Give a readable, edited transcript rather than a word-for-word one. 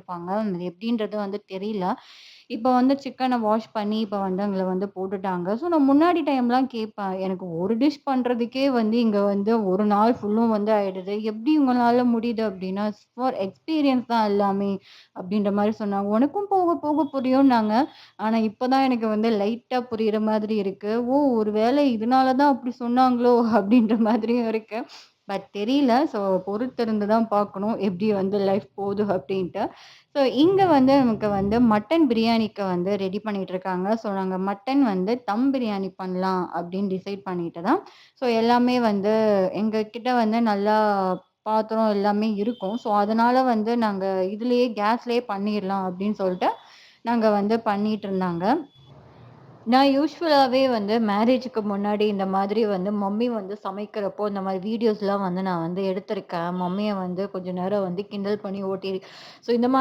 பண்ணிட்டுருப்பாங்க. அது எப்படின்றது வந்து தெரியல. இப்ப வந்து சிக்கன வாஷ் பண்ணி, இப்ப வந்து அதில வந்து போட்டுட்டாங்க. ஸோ நான் முன்னாடி டைம்லாம் கேட்பேன். எனக்கு ஒரு டிஷ் பண்றதுக்கே வந்து இங்க வந்து 1 நாள் ஃபுல்லும் வந்து ஆயிடுது. எப்படி உங்களால முடியுது அப்படின்னா, ஃபார் எக்ஸ்பீரியன்ஸ் தான் எல்லாமே அப்படின்ற மாரி சொன்னாங்க. உனக்கும் போக போக புரியும்னாங்க. ஆனா இப்ப தான் எனக்கு வந்து லைட்டா புரியிற மாதிரி இருக்கு. ஓ! ஒரு வேளை இதனால தான் அப்படி சொன்னாங்களோ அப்படின்ற மாதிரியும் இருக்கு. பட் தெரியல. ஸோ பொறுத்திருந்து தான் பார்க்கணும். எப்படி வந்து லைஃப் போகுது அப்படின்ட்டு. ஸோ இங்க வந்து நமக்கு வந்து மட்டன் பிரியாணிக்கு வந்து ரெடி பண்ணிட்டு இருக்காங்க. ஸோ நாங்க மட்டன் வந்து தம் பிரியாணி பண்ணலாம் அப்படின்னு டிசைட் பண்ணிட்டு தான். ஸோ எல்லாமே வந்து எங்க கிட்ட வந்து நல்லா பாத்திரம் எல்லாமே இருக்கும். ஸோ அதனால வந்து நாங்க இதுலயே கேஸ்லயே பண்ணிரலாம் அப்படின்னு சொல்லிட்டு, நாங்க வந்து பண்ணிட்டு இருந்தாங்க. நான் யூசுவலாவே வந்து மேரேஜுக்கு முன்னாடி இந்த மாதிரி வந்து மம்மி வந்து சமைக்கிறப்போ, இந்த மாரி வீடியோஸ்லாம் வந்து நான் வந்து எடுத்திருக்கேன். மம்மிய வந்து கொஞ்ச நேரம் வந்து கிண்டல் பண்ணி ஓட்டி ஸோ இந்த மாதிரி